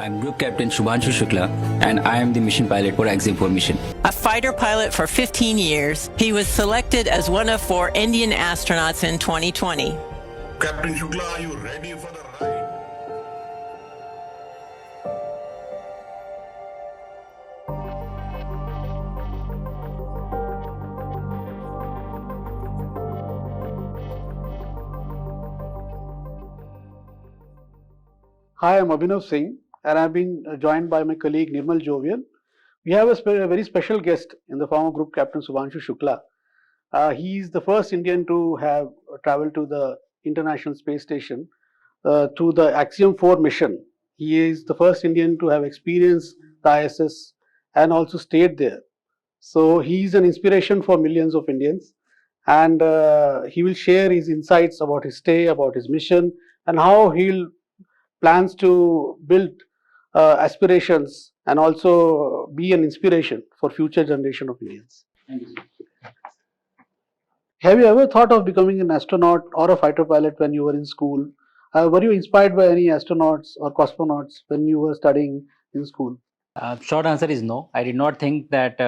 I'm Group Captain Shubhanshu Shukla, and I am the mission pilot for Axiom 4 mission. A fighter pilot for 15 years, he was selected as one of 4 Indian astronauts in 2020. Captain Shukla, are you ready for the ride? Hi, I'm Abhinav Singh, and I've been joined by my colleague Nirmal Jovial. We have a very special guest in the form of Group Captain Shubhanshu Shukla. He is the first Indian to have traveled to the International Space Station through the Axiom 4 mission. He is the first Indian to have experienced the ISS and also stayed there. So he is an inspiration for millions of Indians, and he will share his insights about his stay, about his mission, and how he'll plans to build aspirations and also be an inspiration for future generation of Indians. Thank you. Have you ever thought of becoming an astronaut or a fighter pilot when you were in school? Were you inspired by any astronauts or cosmonauts when you were studying in school? Short answer is no. I did not think that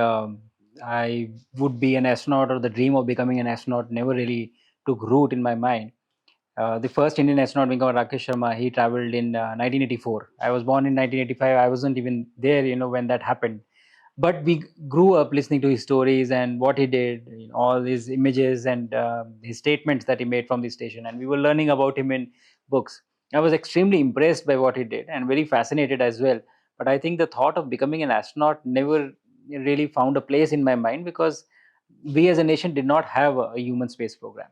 I would be an astronaut, or the dream of becoming an astronaut never really took root in my mind. The first Indian astronaut, Rakesh Sharma, he traveled in 1984. I was born in 1985. I wasn't even there, when that happened. But we grew up listening to his stories and what he did, all his images and his statements that he made from the station. And we were learning about him in books. I was extremely impressed by what he did and very fascinated as well. But I think the thought of becoming an astronaut never really found a place in my mind, because we as a nation did not have a human space program.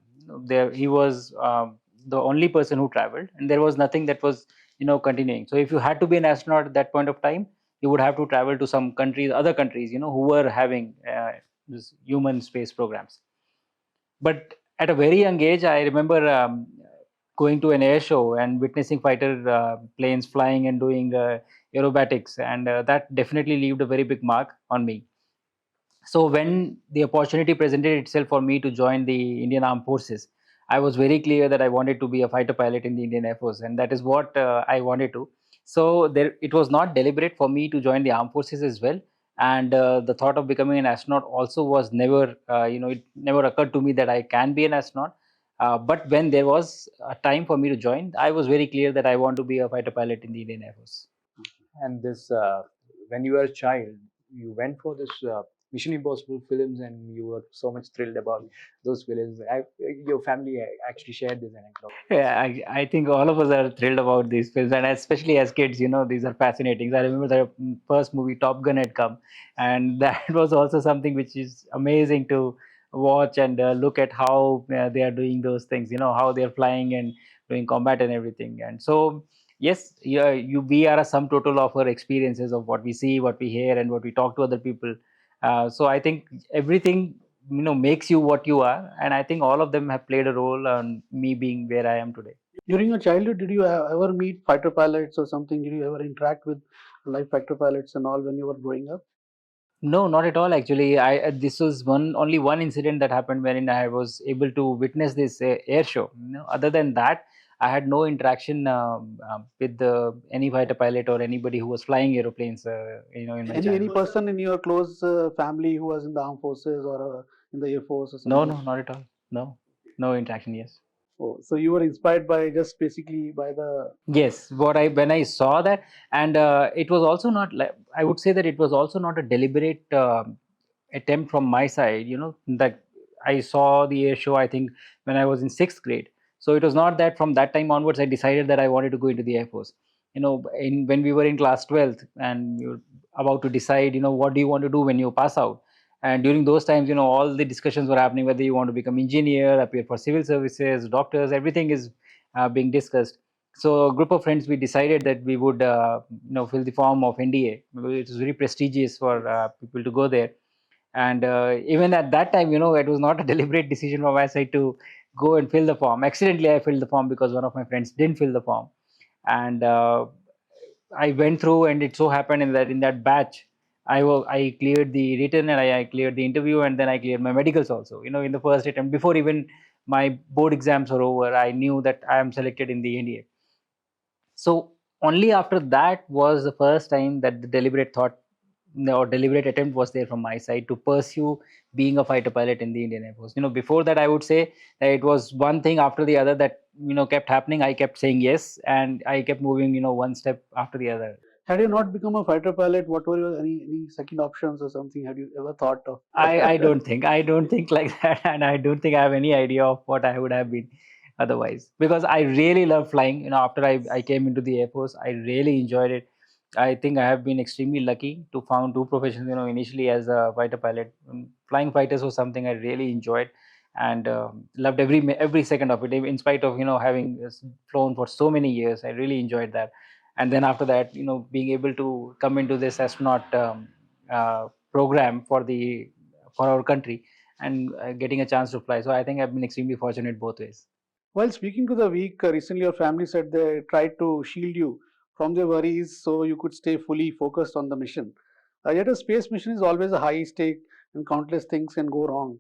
He was the only person who traveled, and there was nothing that was continuing. So if you had to be an astronaut at that point of time, you would have to travel to some countries, other countries, who were having this human space programs. But at a very young age, I remember going to an air show and witnessing fighter planes flying and doing aerobatics, and that definitely left a very big mark on me. So when the opportunity presented itself for me to join the Indian Armed Forces, I was very clear that I wanted to be a fighter pilot in the Indian Air Force, and that is what I wanted to. So it was not deliberate for me to join the armed forces as well. And the thought of becoming an astronaut also was never, it never occurred to me that I can be an astronaut. But when there was a time for me to join, I was very clear that I want to be a fighter pilot in the Indian Air Force. And this, when you were a child, you went for this Mission Impossible films, and you were so much thrilled about those films. Your family actually shared this anecdote. Yeah, I think all of us are thrilled about these films, and especially as kids, these are fascinating. I remember the first movie, Top Gun, had come, and that was also something which is amazing to watch and look at how they are doing those things, how they are flying and doing combat and everything. And so, yes, we are a sum total of our experiences of what we see, what we hear, and what we talk to other people. So I think everything makes you what you are, and I think all of them have played a role on me being where I am today. During your childhood, did you ever meet fighter pilots or something? Did you ever interact with live fighter pilots and all when you were growing up? No, not at all. Actually, this was only one incident that happened wherein I was able to witness this air show. Other than that, I had no interaction with any fighter pilot or anybody who was flying aeroplanes. In my Any childhood. person in your close family who was in the armed forces or in the air force or No, something? not at all. No interaction. Yes. Oh, so you were inspired by just basically by the. Yes, when I saw that, and it was also not like, I would say that it was also not a deliberate attempt from my side. That I saw the air show, I think, when I was in 6th grade. So it was not that from that time onwards I decided that I wanted to go into the Air Force. When we were in class 12th and you're about to decide, what do you want to do when you pass out. And during those times, all the discussions were happening, whether you want to become engineer, appear for civil services, doctors, everything is being discussed. So a group of friends, we decided that we would, fill the form of NDA. It was very prestigious for people to go there. And even at that time, it was not a deliberate decision from my side to go and fill the form. Accidentally, I filled the form because one of my friends didn't fill the form. And I went through, and it so happened in that batch, I cleared the written, and I cleared the interview, and then I cleared my medicals also. In the first attempt, before even my board exams were over, I knew that I am selected in the NDA. So only after that was the first time that the deliberate thought or deliberate attempt was there from my side to pursue being a fighter pilot in the Indian Air Force. Before that, I would say that it was one thing after the other that kept happening. I kept saying yes, and I kept moving one step after the other. Had you not become a fighter pilot, what were your any second options or something? Had you ever thought of? I don't think like that, and I don't think I have any idea of what I would have been otherwise, because I really love flying. After I came into the Air Force, I really enjoyed it. I think I have been extremely lucky to found two professions. Initially as a fighter pilot, flying fighters was something I really enjoyed and loved every second of it. In spite of having flown for so many years, I really enjoyed that. And then after that, being able to come into this astronaut program for our country and getting a chance to fly. So I think I've been extremely fortunate both ways. While speaking to the weak, recently your family said they tried to shield you from their worries so you could stay fully focused on the mission. Yet a space mission is always a high stake and countless things can go wrong.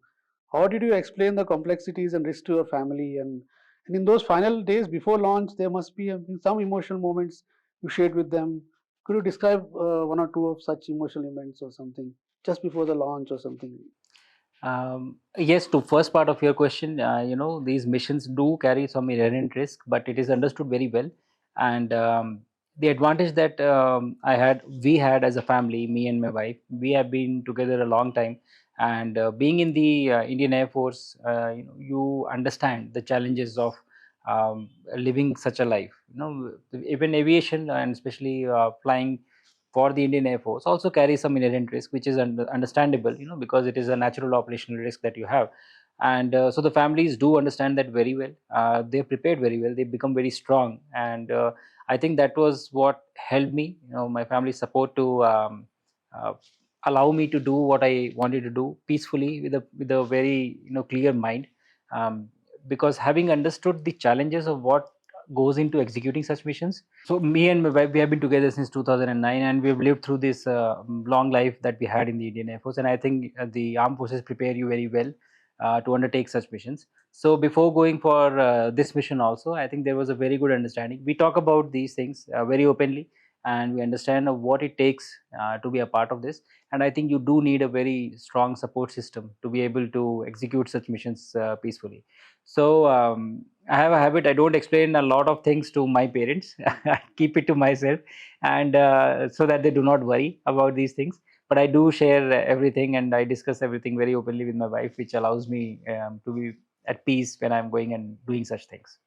How did you explain the complexities and risks to your family? And in those final days before launch, there must be some emotional moments you shared with them. Could you describe one or two of such emotional events or something just before the launch or something? Yes, to first part of your question, these missions do carry some inherent risk, but it is understood very well. And the advantage that we had as a family, me and my wife, we have been together a long time. And being in the Indian Air Force, you understand the challenges of living such a life. Even aviation and especially flying for the Indian Air Force also carries some inherent risk, which is understandable, because it is a natural operational risk that you have. And so the families do understand that very well. They're prepared very well. They become very strong. And I think that was what helped me, my family's support to uh, allow me to do what I wanted to do peacefully with a very clear mind. Because having understood the challenges of what goes into executing such missions. So me and my wife, we have been together since 2009, and we've lived through this long life that we had in the Indian Air Force. And I think the armed forces prepare you very well to undertake such missions. So before going for this mission also, I think there was a very good understanding. We talk about these things very openly, and we understand what it takes to be a part of this. And I think you do need a very strong support system to be able to execute such missions peacefully. So I have a habit. I don't explain a lot of things to my parents. I keep it to myself, and so that they do not worry about these things. But I do share everything, and I discuss everything very openly with my wife, which allows me to be at peace when I'm going and doing such things.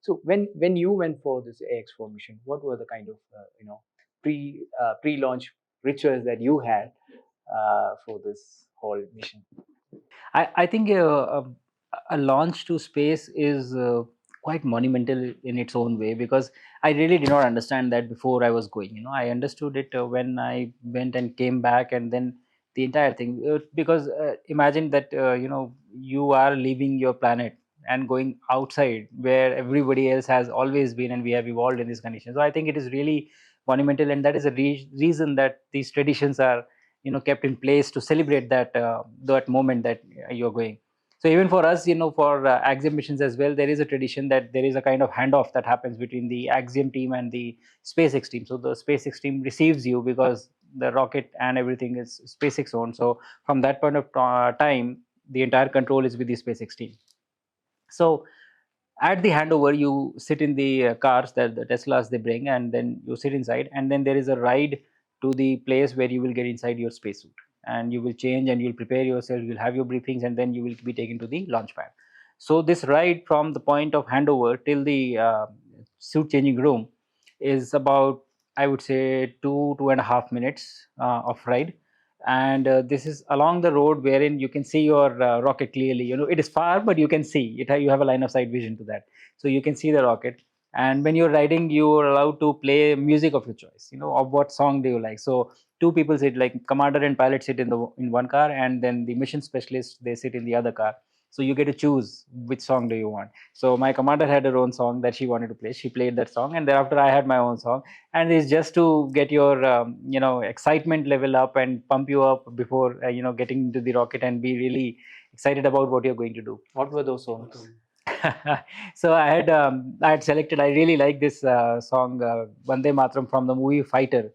So when you went for this AX4 mission, what were the kind of pre-launch rituals that you had for this whole mission? I think a launch to space is quite monumental in its own way, because I really did not understand that before I was going. I understood it when I went and came back, and then the entire thing. Because imagine that you are leaving your planet and going outside where everybody else has always been, and we have evolved in this condition. So I think it is really monumental, and that is a reason that these traditions are kept in place to celebrate that moment that you're going. So even for us, for Axiom missions as well, there is a tradition that there is a kind of handoff that happens between the Axiom team and the SpaceX team. So the SpaceX team receives you because the rocket and everything is SpaceX owned. So from that point of time, the entire control is with the SpaceX team. So at the handover, you sit in the cars that the Teslas they bring, and then you sit inside, and then there is a ride to the place where you will get inside your spacesuit, and you will change, and you'll prepare yourself, you'll have your briefings, and then you will be taken to the launch pad. So this ride from the point of handover till the suit changing room is about, I would say, 2.5 minutes of ride. And this is along the road wherein you can see your rocket clearly. It is far, but you can see it. You have a line of sight vision to that, so you can see the rocket. And when you're riding, you are allowed to play music of your choice. Of what song do you like. So two people sit, like commander and pilot sit in one car, and then the mission specialist, they sit in the other car. So you get to choose which song do you want. So my commander had her own song that she wanted to play. She played that song, and thereafter I had my own song. And it's just to get your excitement level up and pump you up before getting into the rocket and be really excited about what you're going to do. What were those songs? So I had selected. I really like this song Vande Matram from the movie Fighter,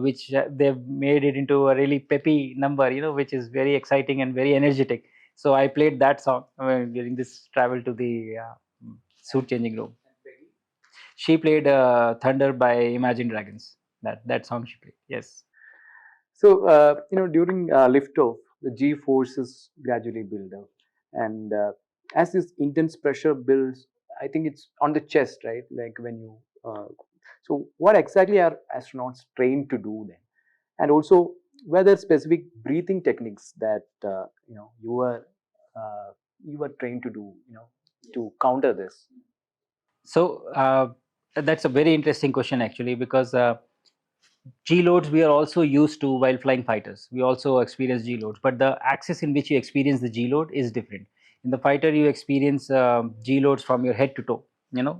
which they've made it into a really peppy number, which is very exciting and very energetic. So I played that song during this travel to the suit changing room. She played Thunder by Imagine Dragons. That song she played. Yes. So, during liftoff, the G forces gradually build up. And as this intense pressure builds, I think it's on the chest, right? Like when you. So, what exactly are astronauts trained to do then? And also, were there specific breathing techniques that you were trained to do, to counter this? So that's a very interesting question actually, because G loads we are also used to while flying fighters. We also experience G loads, but the axis in which you experience the G load is different. In the fighter, you experience G loads from your head to toe.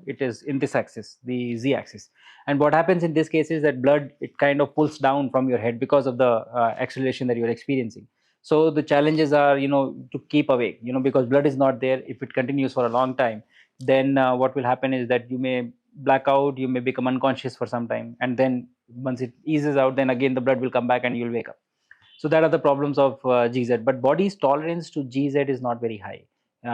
It is in this axis, the Z axis. And what happens in this case is that blood, it kind of pulls down from your head because of the acceleration that you are experiencing. So the challenges are, to keep awake, because blood is not there. If it continues for a long time, then what will happen is that you may black out, you may become unconscious for some time, and then once it eases out, then again the blood will come back and you'll wake up. So that are the problems of GZ. But body's tolerance to GZ is not very high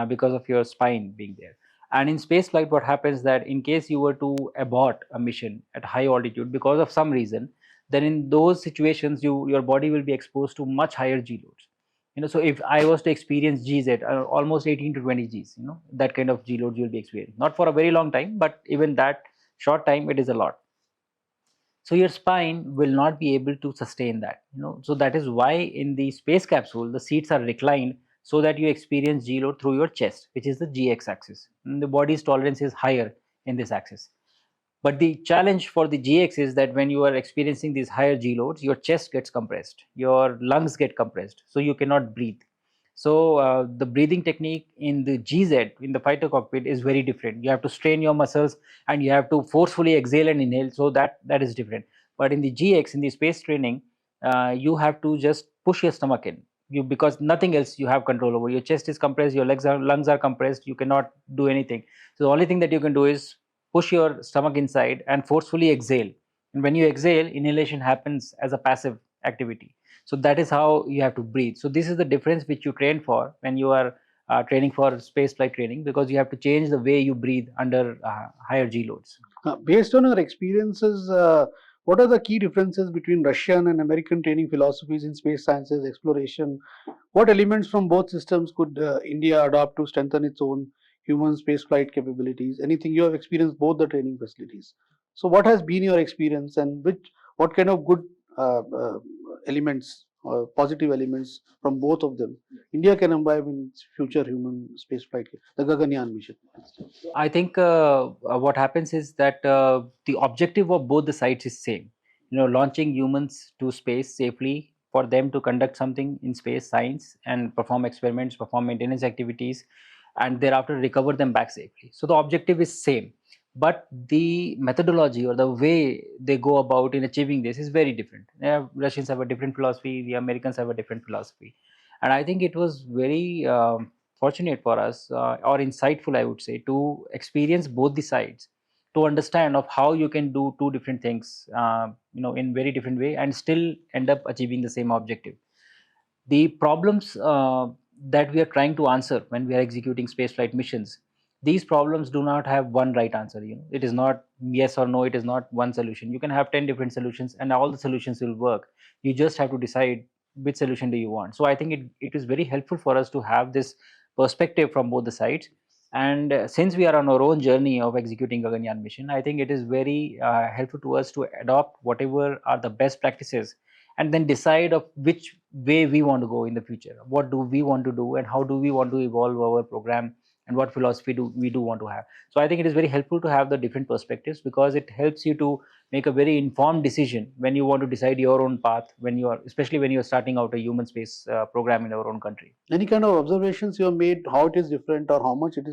because of your spine being there. And in space flight, what happens that in case you were to abort a mission at high altitude because of some reason, then in those situations, your body will be exposed to much higher G loads. So if I was to experience GZ, almost 18 to 20 Gs, that kind of G loads you'll be experiencing. Not for a very long time, but even that short time, it is a lot. So your spine will not be able to sustain that. So that is why in the space capsule the seats are reclined so that you experience G load through your chest, which is the GX axis. And the body's tolerance is higher in this axis. But the challenge for the GX is that when you are experiencing these higher G loads, your chest gets compressed, your lungs get compressed, so you cannot breathe. So the breathing technique in the GZ, in the fighter cockpit, is very different. You have to strain your muscles and you have to forcefully exhale and inhale. So that is different. But in the GX, in the space training, you have to just push your stomach in. Because nothing else you have control over. Your chest is compressed, your lungs are compressed. You cannot do anything. So the only thing that you can do is push your stomach inside and forcefully exhale. And when you exhale, inhalation happens as a passive activity. So that is how you have to breathe. So this is the difference which you train for when you are training for space flight training, because you have to change the way you breathe under higher G loads. Based on your experiences, what are the key differences between Russian and American training philosophies in space sciences exploration? What elements from both systems could India adopt to strengthen its own human spaceflight capabilities? Anything you have experienced both the training facilities. So, what has been your experience, and what kind of good elements or positive elements from both of them India can imbibe in future human spaceflight, the Gaganyaan mission? I think what happens is that the objective of both the sites is same. Launching humans to space safely for them to conduct something in space science and perform experiments, perform maintenance activities, and thereafter recover them back safely. So the objective is same, but the methodology or the way they go about in achieving this is very different. Russians have a different philosophy, the Americans have a different philosophy, and I think it was very fortunate for us or insightful, I would say, to experience both the sides, to understand of how you can do two different things in very different way and still end up achieving the same objective. The problems that we are trying to answer when we are executing spaceflight missions, these problems do not have one right answer. It is not yes or no, it is not one solution. You can have 10 different solutions and all the solutions will work. You just have to decide which solution do you want. So I think it is very helpful for us to have this perspective from both the sides. And since we are on our own journey of executing Gaganyaan mission, I think it is very helpful to us to adopt whatever are the best practices and then decide of which way we want to go in the future. What do we want to do and how do we want to evolve our program, and what philosophy do we want to have. So I think it is very helpful to have the different perspectives, because it helps you to make a very informed decision when you want to decide your own path, especially when you're starting out a human space program in our own country. Any kind of observations you have made, how it is different or how much it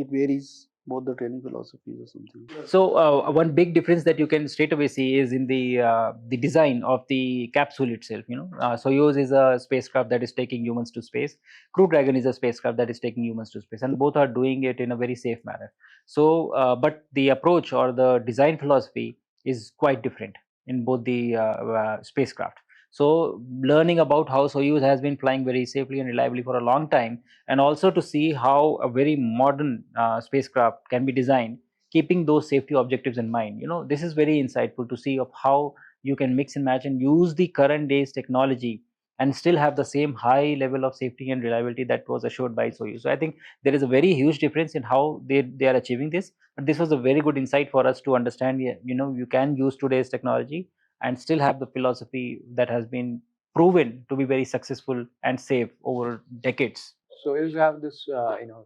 varies both the training philosophies or something? So one big difference that you can straight away see is in the design of the capsule itself. Soyuz is a spacecraft that is taking humans to space. Crew Dragon is a spacecraft that is taking humans to space, and both are doing it in a very safe manner. So, but the approach or the design philosophy is quite different in both the spacecraft. So, learning about how Soyuz has been flying very safely and reliably for a long time, and also to see how a very modern spacecraft can be designed keeping those safety objectives in mind. This is very insightful to see of how you can mix and match and use the current days technology and still have the same high level of safety and reliability that was assured by Soyuz. So I think there is a very huge difference in how they are achieving this. But this was a very good insight for us to understand. You can use today's technology and still have the philosophy that has been proven to be very successful and safe over decades. So you have this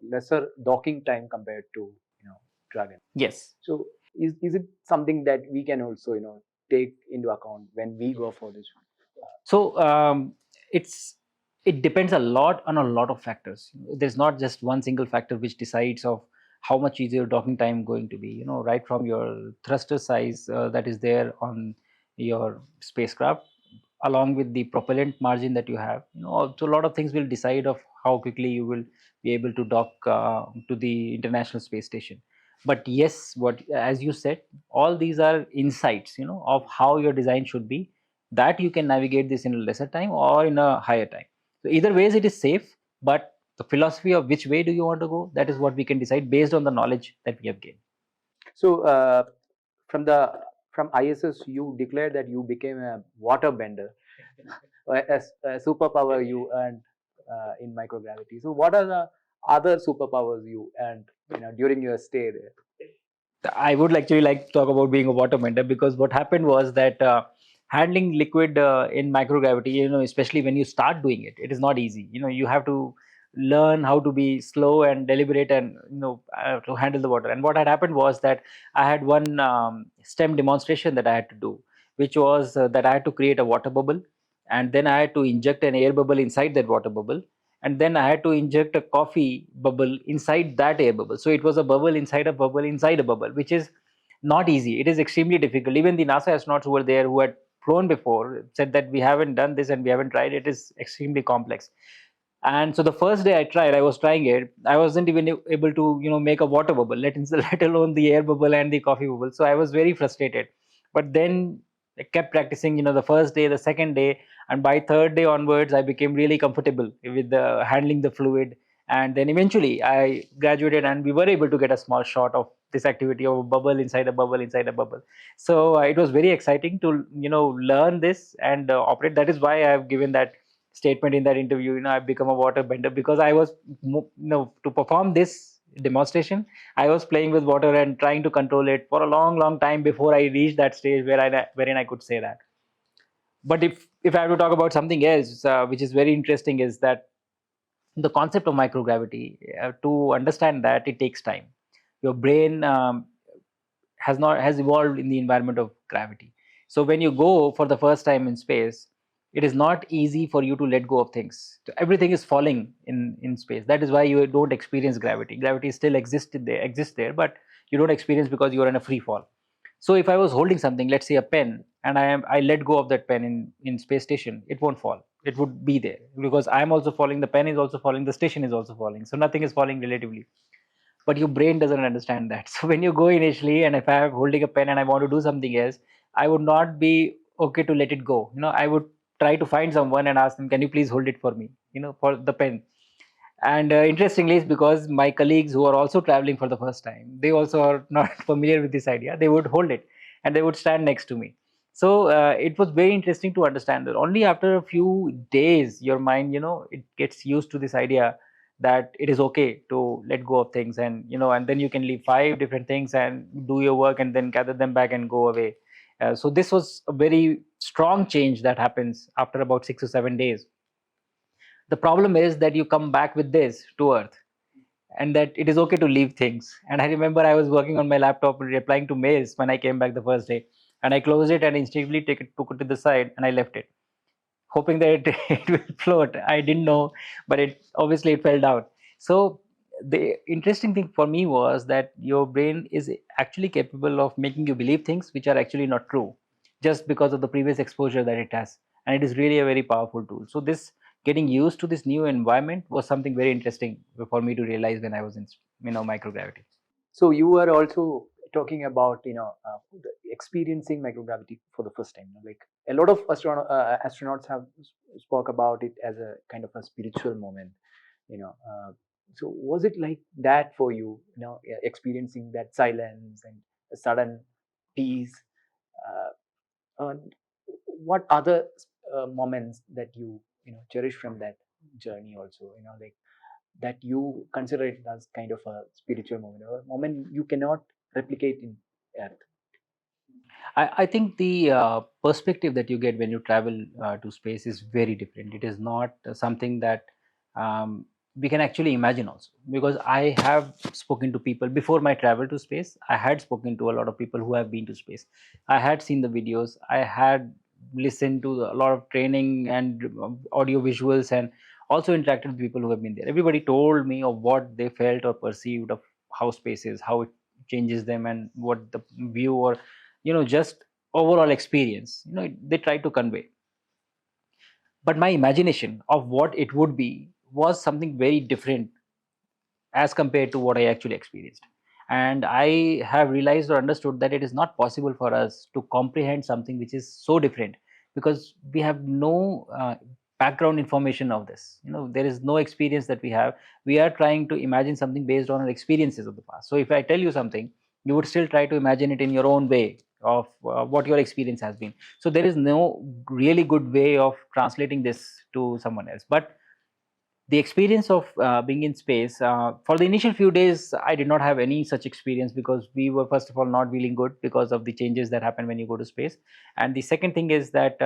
lesser docking time compared to Dragon. Yes. So is it something that we can also take into account when we go for this? So it depends a lot on a lot of factors. There's not just one single factor which decides of how much is your docking time going to be. Right from your thruster size that is there on your spacecraft, along with the propellant margin that you have. So a lot of things will decide of how quickly you will be able to dock to the International Space Station. But yes, what as you said, all these are insights, of how your design should be, that you can navigate this in a lesser time or in a higher time. So either ways it is safe, but the philosophy of which way do you want to go, that is what we can decide based on the knowledge that we have gained. So from ISS, you declared that you became a water bender, a superpower you earned in microgravity. So what are the other superpowers you earned during your stay there? I would actually like to talk about being a water bender, because what happened was that handling liquid in microgravity, especially when you start doing it, it is not easy. You have to learn how to be slow and deliberate and to handle the water. And what had happened was that I had one STEM demonstration that I had to do, which was that I had to create a water bubble, and then I had to inject an air bubble inside that water bubble, and then I had to inject a coffee bubble inside that air bubble. So it was a bubble inside a bubble inside a bubble, which is not easy. It is extremely difficult. Even the NASA astronauts who were there, who had flown before, said that we haven't done this and we haven't tried. It is extremely complex. And so the first day I was trying it, I wasn't even able to make a water bubble, let alone the air bubble and the coffee bubble. So I was very frustrated. But then I kept practicing, the first day, the second day, and by third day onwards, I became really comfortable with handling the fluid. And then eventually I graduated, and we were able to get a small shot of this activity of a bubble inside a bubble inside a bubble. So it was very exciting to learn this and operate. That is why I have given that statement in that interview. I've become a water bender, because I was to perform this demonstration, I was playing with water and trying to control it for a long time before I reached that stage wherein I could say that. But if I have to talk about something else which is very interesting, is that the concept of microgravity, to understand that, it takes time. Your brain has evolved in the environment of gravity. So when you go for the first time in space, it is not easy for you to let go of things. Everything is falling in space. That is why you don't experience gravity. Gravity still exists there, but you don't experience, because you are in a free fall. So if I was holding something, let's say a pen, and I let go of that pen in space station, it won't fall. It would be there, because I am also falling, the pen is also falling, the station is also falling. So nothing is falling relatively. But your brain doesn't understand that. So when you go initially, and if I am holding a pen and I want to do something else, I would not be okay to let it go. I would try to find someone and ask them, can you please hold it for me, for the pen. And interestingly, it's because my colleagues who are also traveling for the first time, they also are not familiar with this idea. They would hold it and they would stand next to me. So it was very interesting to understand that only after a few days, your mind, it gets used to this idea that it is okay to let go of things, and and then you can leave 5 different things and do your work and then gather them back and go away. So this was a very strong change that happens after about 6 or 7 days. The problem is that you come back with this to Earth, and that it is okay to leave things. And I remember I was working on my laptop replying to mails when I came back the first day, and I closed it and instinctively took it to the side and I left it, hoping that it will float. I didn't know, but it obviously it fell down. So the interesting thing for me was that your brain is actually capable of making you believe things which are actually not true, just because of the previous exposure that it has, and it is really a very powerful tool. So this getting used to this new environment was something very interesting for me to realize when I was in microgravity. So you were also talking about experiencing microgravity for the first time. Like a lot of astronauts have spoke about it as a kind of a spiritual moment. So was it like that for you? Experiencing that silence and a sudden peace. And what other moments that you cherish from that journey also? Like that you consider it as kind of a spiritual moment or a moment you cannot replicate in earth. I think the perspective that you get when you travel to space is very different. It is not something that we can actually imagine also, because I have spoken to people before my travel to space. I had spoken to a lot of people who have been to space. I had seen the videos. I had listened to a lot of training and audio visuals, and also interacted with people who have been there. Everybody told me of what they felt or perceived of how space is, how it changes them, and what the view or just overall experience they try to convey. But my imagination of what it would be was something very different as compared to what I actually experienced. And I have realized or understood that it is not possible for us to comprehend something which is so different, because we have no background information of this. There is no experience that we have. We are trying to imagine something based on our experiences of the past. So if I tell you something, you would still try to imagine it in your own way of what your experience has been. So there is no really good way of translating this to someone else. But the experience of being in space, for the initial few days I did not have any such experience, because we were first of all not feeling good because of the changes that happen when you go to space. And the second thing is that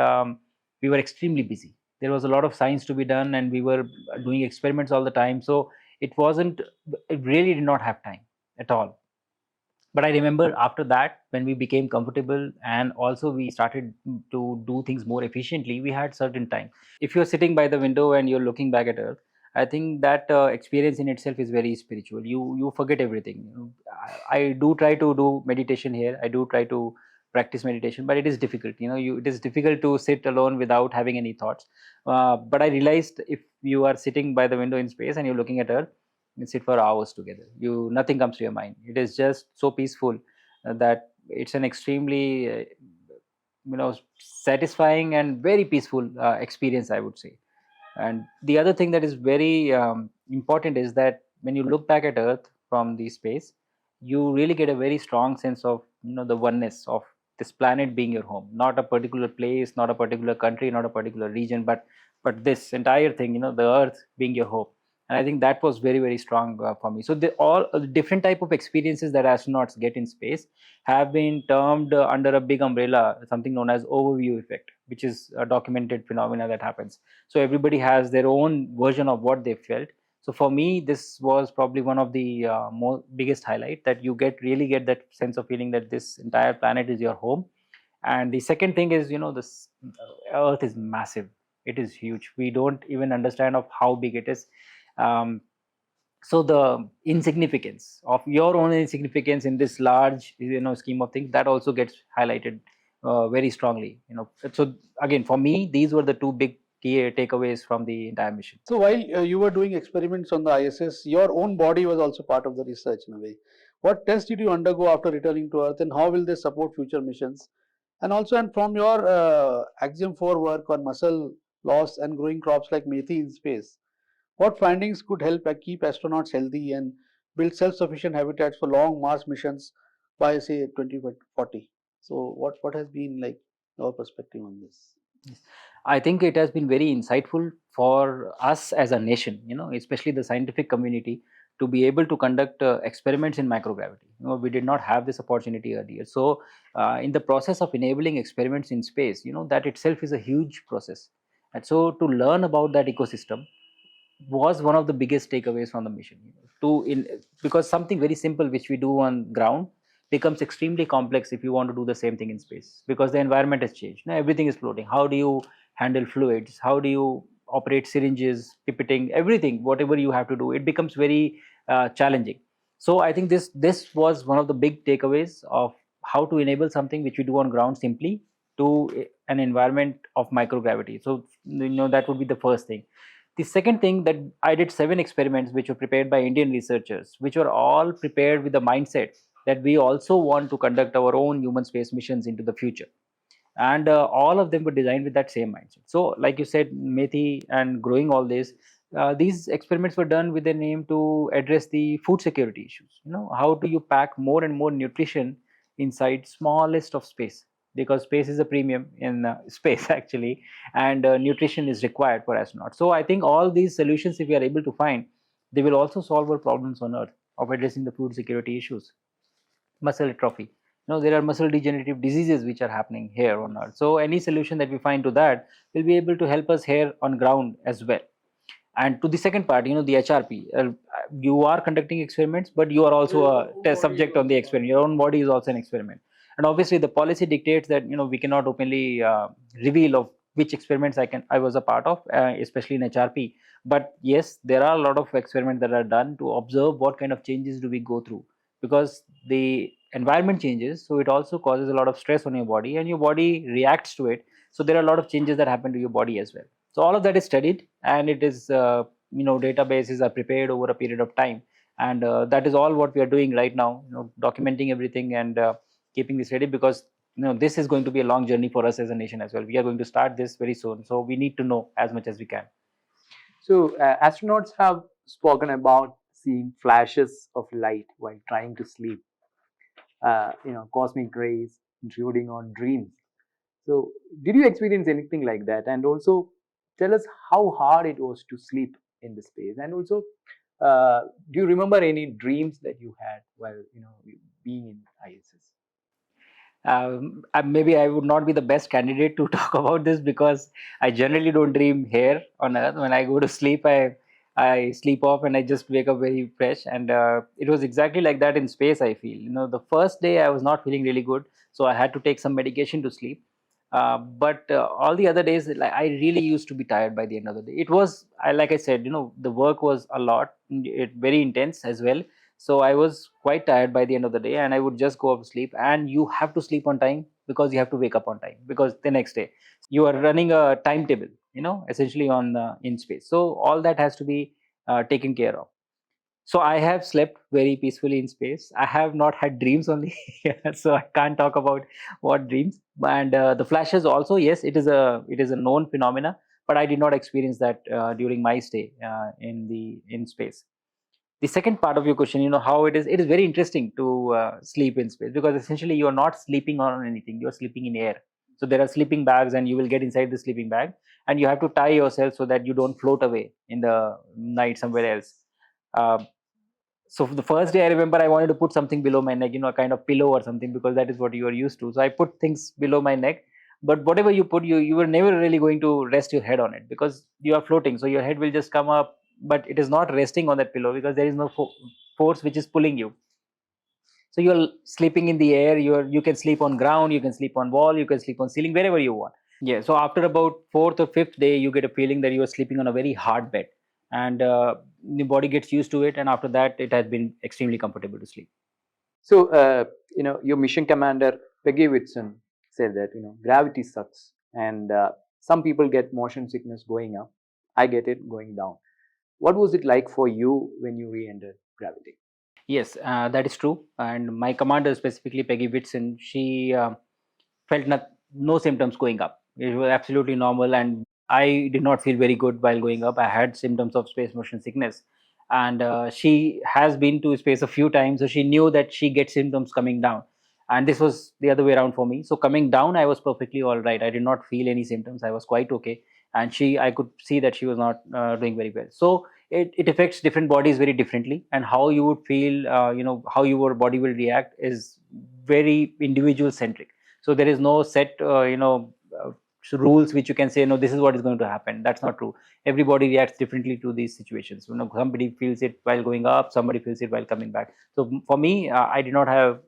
we were extremely busy. There was a lot of science to be done, and we were doing experiments all the time. So it really did not have time at all. But I remember after that, when we became comfortable and also we started to do things more efficiently, we had certain time. If you're sitting by the window and you're looking back at earth, I think that experience in itself is very spiritual. You forget everything. I do try to do meditation here. I do try to practice meditation, but it is difficult. It is difficult to sit alone without having any thoughts. But I realized, if you are sitting by the window in space and you're looking at earth, you sit for hours together. Nothing comes to your mind. It is just so peaceful that it's an extremely satisfying and very peaceful experience, I would say. And the other thing that is very important is that when you look back at earth from the space, you really get a very strong sense of the oneness of this planet being your home, not a particular place, not a particular country, not a particular region, but this entire thing, the earth being your home. And I think that was very, very strong for me. So all different type of experiences that astronauts get in space have been termed under a big umbrella, something known as overview effect, which is a documented phenomena that happens. So everybody has their own version of what they felt. So for me, this was probably one of the biggest highlight, that you really get that sense of feeling that this entire planet is your home. And the second thing is, this earth is massive. It is huge. We don't even understand of how big it is. So the insignificance of your own insignificance in this large scheme of things, that also gets highlighted very strongly. So again, for me, these were the two big key takeaways from the entire mission. So while you were doing experiments on the ISS, your own body was also part of the research in a way. What tests did you undergo after returning to Earth, and how will they support future missions? And also, and from your Axiom 4 work on muscle loss and growing crops like methi in space, what findings could help keep astronauts healthy and build self-sufficient habitats for long Mars missions by say 2040? So what has been like your perspective on this? I think it has been very insightful for us as a nation, especially the scientific community, to be able to conduct experiments in microgravity. We did not have this opportunity earlier. So, in the process of enabling experiments in space, that itself is a huge process. And so, to learn about that ecosystem was one of the biggest takeaways from the mission. Because something very simple which we do on ground becomes extremely complex if you want to do the same thing in space, because the environment has changed. Now everything is floating. How do you handle fluids? How do you operate syringes, pipetting, everything, whatever you have to do? It becomes very challenging. So I think this was one of the big takeaways of how to enable something which we do on ground simply to an environment of microgravity. So that would be the first thing. The second thing, that I did 7 experiments which were prepared by Indian researchers, which were all prepared with the mindset that we also want to conduct our own human space missions into the future. And all of them were designed with that same mindset. So like you said, methi and growing all this, these experiments were done with an aim to address the food security issues. How do you pack more and more nutrition inside smallest of space, because space is a premium in space actually, and nutrition is required for astronauts. So I think all these solutions, if we are able to find, they will also solve our problems on earth of addressing the food security issues. Muscle atrophy, there are muscle degenerative diseases which are happening here on earth. So any solution that we find to that will be able to help us here on ground as well. And to the second part, the HRP, you are conducting experiments, but you are also a test subject on the experiment. Your own body is also an experiment. And obviously the policy dictates that we cannot openly reveal of which experiments I was a part of, especially in HRP. But yes, there are a lot of experiments that are done to observe what kind of changes do we go through, because the environment changes, so it also causes a lot of stress on your body, and your body reacts to it. So there are a lot of changes that happen to your body as well. So all of that is studied, and it is databases are prepared over a period of time, and that is all what we are doing right now, documenting everything and keeping this ready, because this is going to be a long journey for us as a nation as well. We are going to start this very soon, so we need to know as much as we can. So astronauts have spoken about seeing flashes of light while trying to sleep. Cosmic rays intruding on dreams. So, did you experience anything like that? And also, tell us how hard it was to sleep in the space. And also, do you remember any dreams that you had while being in ISS? Maybe I would not be the best candidate to talk about this, because I generally don't dream here on Earth. When I go to sleep, I sleep off and I just wake up very fresh. And it was exactly like that in space, I feel. The first day I was not feeling really good, so I had to take some medication to sleep. But all the other days, I really used to be tired by the end of the day. It was, like I said, the work was a lot, very intense as well. So I was quite tired by the end of the day, and I would just go off to sleep. And you have to sleep on time, because you have to wake up on time, because the next day you are running a timetable, essentially on in space. So all that has to be taken care of. So I have slept very peacefully in space. I have not had dreams only, so I can't talk about what dreams. And the flashes also, yes, it is a known phenomena, but I did not experience that during my stay in space. The second part of your question, how it is very interesting to sleep in space, because essentially you are not sleeping on anything, you are sleeping in air. So there are sleeping bags, and you will get inside the sleeping bag, and you have to tie yourself so that you don't float away in the night somewhere else. uh, so for the first day, I remember I wanted to put something below my neck, a kind of pillow or something, because that is what you are used to. So I put things below my neck, but whatever you put, you were never really going to rest your head on it, because you are floating. So your head will just come up, but it is not resting on that pillow, because there is no force which is pulling you. So you are sleeping in the air. You can sleep on ground, you can sleep on wall, you can sleep on ceiling, wherever you want. Yeah. So after about fourth or fifth day, you get a feeling that you are sleeping on a very hard bed, and the body gets used to it. And after that, it has been extremely comfortable to sleep. So, your mission commander Peggy Whitson said that gravity sucks, and some people get motion sickness going up. I get it going down. What was it like for you when you re-entered gravity? Yes, that is true. And my commander, specifically Peggy Whitson, she felt no symptoms going up. It was absolutely normal, and I did not feel very good while going up. I had symptoms of space motion sickness, and she has been to space a few times, so she knew that she gets symptoms coming down. And this was the other way around for me. So coming down, I was perfectly all right. I did not feel any symptoms. I was quite okay, and I could see that she was not doing very well. So it affects different bodies very differently, and how you would feel, how your body will react is very individual centric. So there is no set rules which you can say, no, this is what is going to happen. That's not true. Everybody reacts differently to these situations. Somebody feels it while going up, somebody feels it while coming back. So for me, I did not have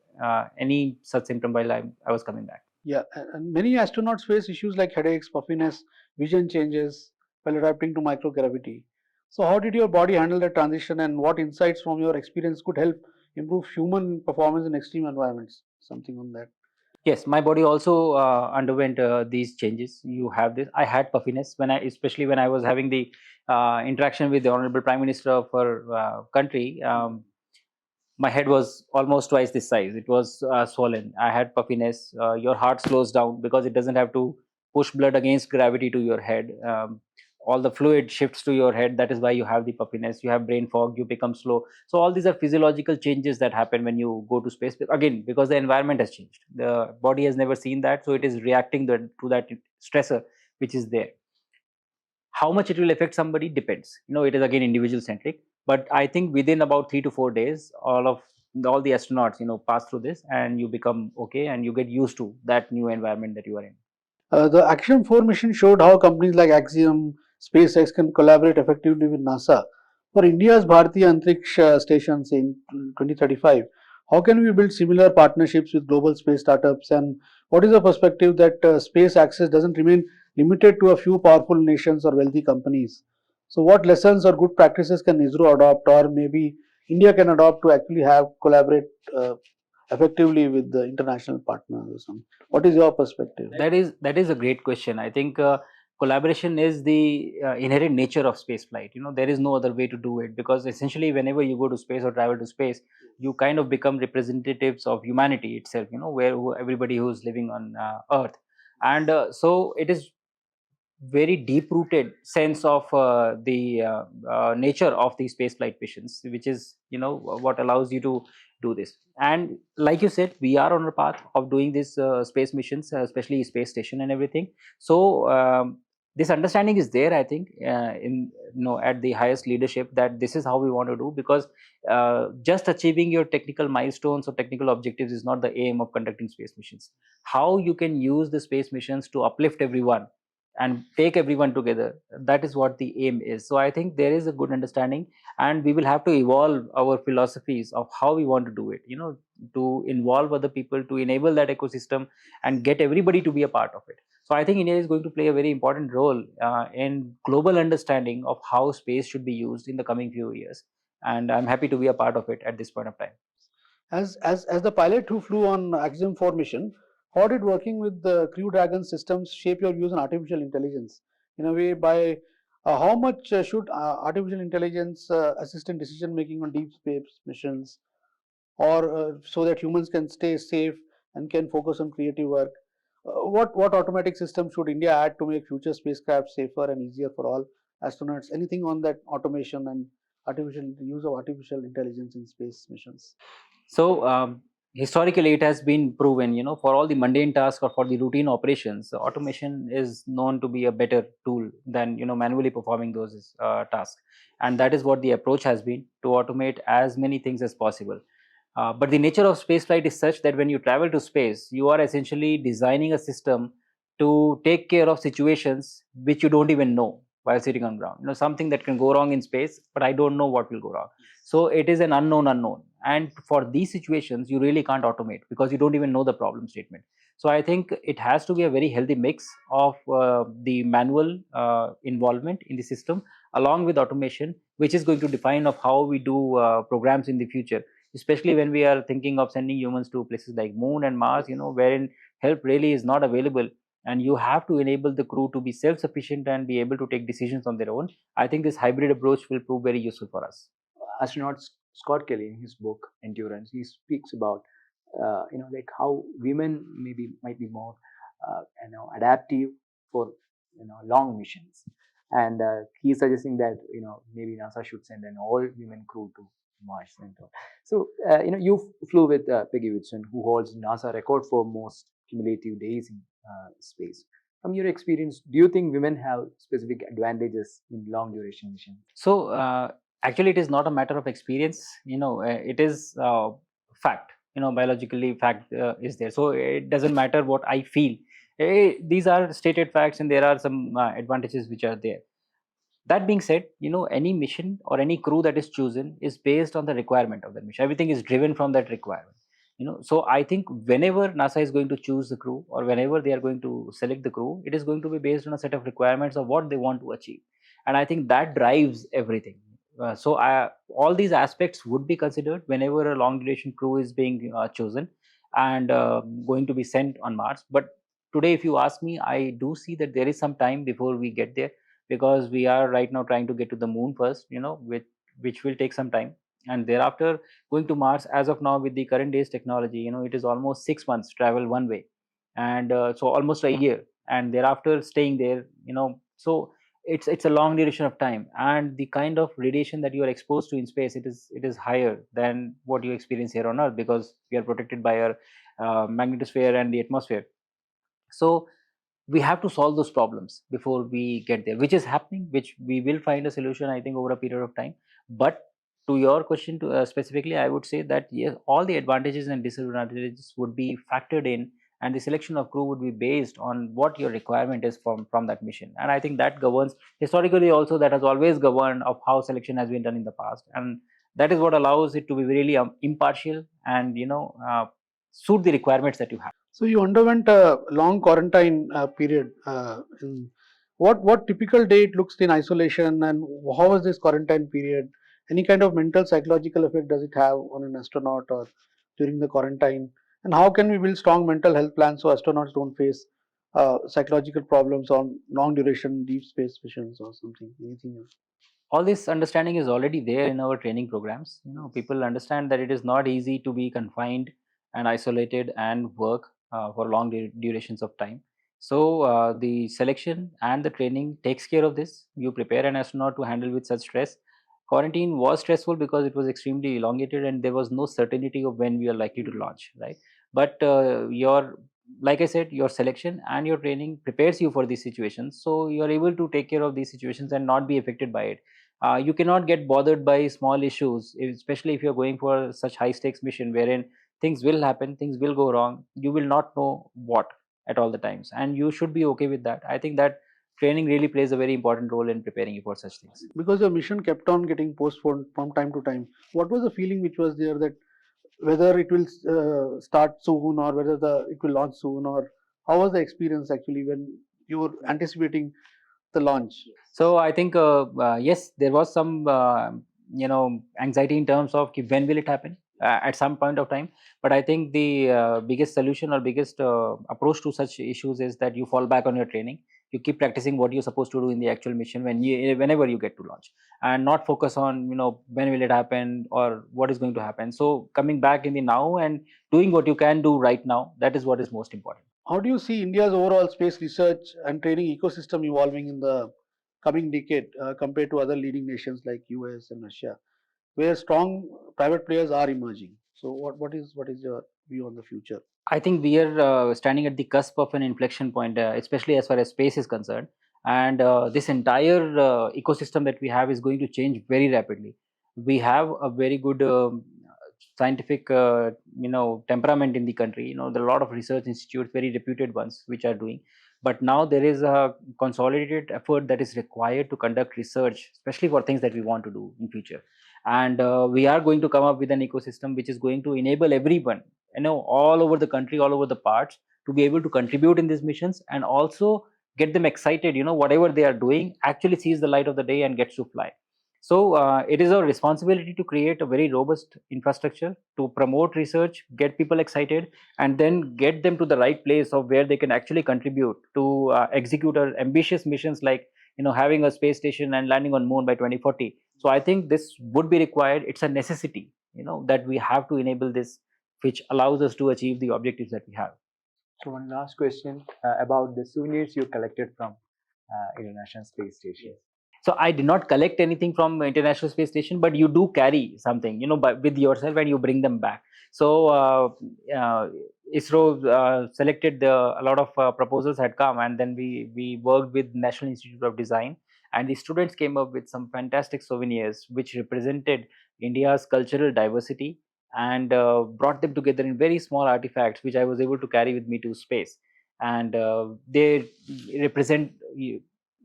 any such symptom while I was coming back. Yeah, and many astronauts face issues like headaches, puffiness, vision changes while adapting to microgravity. So how did your body handle that transition, and what insights from your experience could help improve human performance in extreme environments? Something on that. Yes, my body also underwent these changes. You have this. I had puffiness when especially when I was having the interaction with the Honorable Prime Minister of our country. My head was almost twice this size. It was swollen. I had puffiness. Your heart slows down because it doesn't have to push blood against gravity to your head. All the fluid shifts to your head. That is why you have the puffiness. You have brain fog. You become slow. So all these are physiological changes that happen when you go to space. Again, because the environment has changed. The body has never seen that, so it is reacting to that stressor which is there. How much it will affect somebody depends. It is again individual centric, but I think within about 3 to 4 days all the astronauts pass through this, and you become okay and you get used to that new environment that you are in. The Axiom 4 mission showed how companies like Axiom, SpaceX can collaborate effectively with NASA. For India's Bharatiya Antriksh Station in 2035, how can we build similar partnerships with global space startups, and what is the perspective that space access doesn't remain limited to a few powerful nations or wealthy companies? So what lessons or good practices can ISRO adopt, or maybe India can adopt to actually have collaborate effectively with the international partners or something? What is your perspective? That is a great question. I think collaboration is the inherent nature of space flight. There is no other way to do it, because essentially whenever you go to space or travel to space, you kind of become representatives of humanity itself, everybody who's living on earth. And so it is very deep rooted sense of the nature of the space flight missions, which is what allows you to do this. And like you said, we are on a path of doing this space missions, especially space station and everything. So this understanding is there, I think, in at the highest leadership, that this is how we want to do, because just achieving your technical milestones or technical objectives is not the aim of conducting space missions. How you can use the space missions to uplift everyone and take everyone together, that is what the aim is. So I think there is a good understanding, and we will have to evolve our philosophies of how we want to do it, to involve other people, to enable that ecosystem and get everybody to be a part of it. So I think India is going to play a very important role in global understanding of how space should be used in the coming few years, and I'm happy to be a part of it at this point of time. As the pilot who flew on Axiom 4 mission, how did working with the Crew Dragon systems shape your views on artificial intelligence? In a way, by how much should artificial intelligence assist in decision making on deep space missions, or so that humans can stay safe and can focus on creative work? What automatic system should India add to make future spacecraft safer and easier for all astronauts? Anything on that automation and artificial use of artificial intelligence in space missions? So historically, it has been proven, for all the mundane tasks or for the routine operations, automation is known to be a better tool than manually performing those tasks, and that is what the approach has been, to automate as many things as possible. But the nature of spaceflight is such that when you travel to space, you are essentially designing a system to take care of situations which you don't even know while sitting on ground. Something that can go wrong in space, but I don't know what will go wrong. So it is an unknown. And for these situations, you really can't automate, because you don't even know the problem statement. So I think it has to be a very healthy mix of the manual involvement in the system along with automation, which is going to define of how we do programs in the future, especially when we are thinking of sending humans to places like Moon and Mars, wherein help really is not available, and you have to enable the crew to be self-sufficient and be able to take decisions on their own. I think this hybrid approach will prove very useful for us. Astronaut Scott Kelly, in his book Endurance, he speaks about like how women might be more adaptive for long missions, and he's suggesting that maybe NASA should send an all-women crew to Mars and all. So you flew with Peggy Whitson, who holds NASA record for most cumulative days in space. From your experience, do you think women have specific advantages in long duration missions? So actually, it is not a matter of experience. It is fact. Biologically, fact is there. So it doesn't matter what I feel. These are stated facts, and there are some advantages which are there. That being said, any mission or any crew that is chosen is based on the requirement of the mission. Everything is driven from that requirement. So I think whenever NASA is going to choose the crew, or whenever they are going to select the crew, it is going to be based on a set of requirements of what they want to achieve. and I think that drives everything. All these aspects would be considered whenever a long duration crew is being chosen and going to be sent on Mars. But today, if you ask me, I do see that there is some time before we get there, because we are right now trying to get to the moon first, which will take some time, and thereafter going to Mars. As of now, with the current day's technology, it is almost 6 months travel one way, and so almost a year, and thereafter staying there. So it's a long duration of time, and the kind of radiation that you are exposed to in space, it is higher than what you experience here on Earth, because we are protected by our magnetosphere and the atmosphere. So we have to solve those problems before we get there, which is happening, which we will find a solution, I think, over a period of time. But to your question, specifically, I would say that yes, all the advantages and disadvantages would be factored in, and the selection of crew would be based on what your requirement is from that mission. And I think that governs historically also, that has always governed of how selection has been done in the past, and that is what allows it to be really impartial and suit the requirements that you have. So you underwent a long quarantine period. What typical day it looks in isolation, and how was this quarantine period? Any kind of mental psychological effect does it have on an astronaut or during the quarantine? And how can we build strong mental health plans so astronauts don't face psychological problems on long duration deep space missions or something? Anything else? All this understanding is already there in our training programs. People understand that it is not easy to be confined and isolated and work for long durations of time. So the selection and the training takes care of this. You prepare an astronaut to handle with such stress. Quarantine was stressful because it was extremely elongated and there was no certainty of when we are likely to launch, right? But like I said, your selection and your training prepares you for these situations, so you are able to take care of these situations and not be affected by it. You cannot get bothered by small issues, especially if you're going for such high stakes mission wherein things will happen, things will go wrong. You will not know what at all the times, and you should be okay with that. I think that training really plays a very important role in preparing you for such things. Because the mission kept on getting postponed from time to time, what was the feeling which was there, that whether it will start soon or whether it will launch soon, or how was the experience actually when you were anticipating the launch? So I think yes, there was some anxiety in terms of when will it happen at some point of time. But I think the biggest solution or biggest approach to such issues is that you fall back on your training. You keep practicing what you're supposed to do in the actual mission whenever you get to launch, and not focus on when will it happen or what is going to happen. So coming back in the now and doing what you can do right now, that is what is most important. How do you see India's overall space research and training ecosystem evolving in the coming decade compared to other leading nations like US and Russia, where strong private players are emerging? So what is your view on the future? I think we are standing at the cusp of an inflection point, especially as far as space is concerned. And this entire ecosystem that we have is going to change very rapidly. We have a very good scientific, temperament in the country. There are a lot of research institutes, very reputed ones, which are doing. But now there is a consolidated effort that is required to conduct research, especially for things that we want to do in future. And we are going to come up with an ecosystem which is going to enable everyone, all over the country, all over the parts, to be able to contribute in these missions, and also get them excited. Whatever they are doing actually sees the light of the day and gets to fly. So it is our responsibility to create a very robust infrastructure to promote research, get people excited, and then get them to the right place of where they can actually contribute to execute our ambitious missions, like having a space station and landing on moon by 2040. So I think this would be required. It's a necessity, that we have to enable this, which allows us to achieve the objectives that we have. So one last question about the souvenirs you collected from International Space Station. So I did not collect anything from International Space Station, but you do carry something, with yourself, and you bring them back. So ISRO selected a lot of proposals had come, and then we worked with National Institute of Design, and the students came up with some fantastic souvenirs which represented India's cultural diversity, and brought them together in very small artifacts, which I was able to carry with me to space. And they represent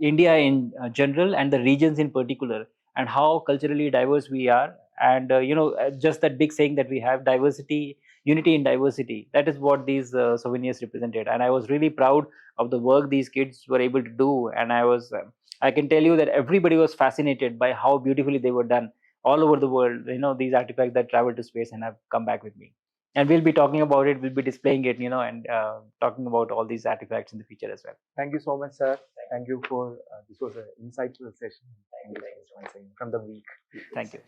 India in general, and the regions in particular, and how culturally diverse we are. And just that big saying that we have, diversity, unity in diversity. That is what these souvenirs represented, and I was really proud of the work these kids were able to do. And I I can tell you that everybody was fascinated by how beautifully they were done all over the world. These artifacts that travel to space and have come back with me. And we'll be talking about it, we'll be displaying it, and talking about all these artifacts in the future as well. Thank you so much, sir. Thank you for this was an insightful session. Thank you so much once again from the week. Thank you.